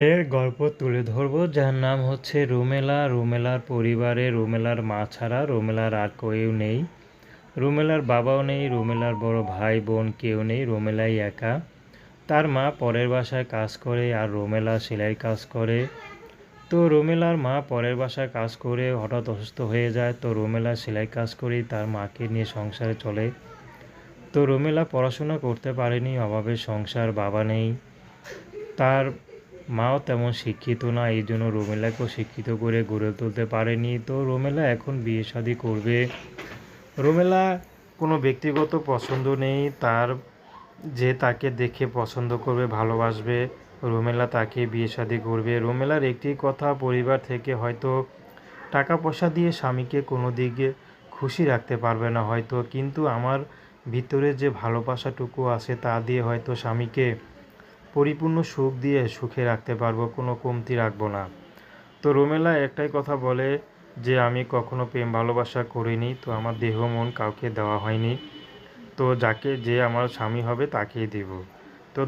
এর গল্প তুলে ধরবো যার নাম হচ্ছে রুমেলা। রুমেলার পরিবারে রুমেলার মা ছাড়া রুমেলার আর কেউ নেই। রুমেলার বাবাও নেই, রুমেলার বড় ভাই বোন কেউ নেই, রুমেলাই একা। তার মা পরের বাসায় কাজ করে আর রুমেলা সেলাইয়ের কাজ করে। তো রুমেলার মা পরের বাসায় কাজ করে হঠাৎ অসুস্থ হয়ে যায়। তো রুমেলা সেলাই কাজ করেই তার মাকে নিয়ে সংসারে চলে। তো রুমেলা পড়াশোনা করতে পারেনি, অভাবের সংসার, বাবা নেই। তার মাও তেমন শিক্ষিত না, এই জন্য রুমেলাকেও শিক্ষিত করে গড়ে তুলতে পারেনি। তো রুমেলা এখন বিয়ে শাদী করবে। রুমেলা কোনো ব্যক্তিগত পছন্দ নেই তার, যে তাকে দেখে পছন্দ করবে, ভালোবাসবে, রুমেলা তাকে বিয়ে শাদী করবে। রুমেলার একটি কথা, পরিবার থেকে হয়তো টাকা পয়সা দিয়ে স্বামীকে কোনো দিকে খুশি রাখতে পারবে না হয়তো, কিন্তু আমার ভিতরে যে ভালোবাসাটুকু আছে তা দিয়ে হয়তো স্বামীকে পরিপূর্ণ সুখ দিয়ে সুখে রাখতে পারবো, কোনো কমতি রাখবো না। তো রুমেলা একটাই কথা বলে যে আমি কখনো প্রেম ভালোবাসা করিনি, তো আমার দেহ মন কাউকে দেওয়া হয়নি, তো যাকে যে আমার স্বামী হবে তাকেই দেব। তো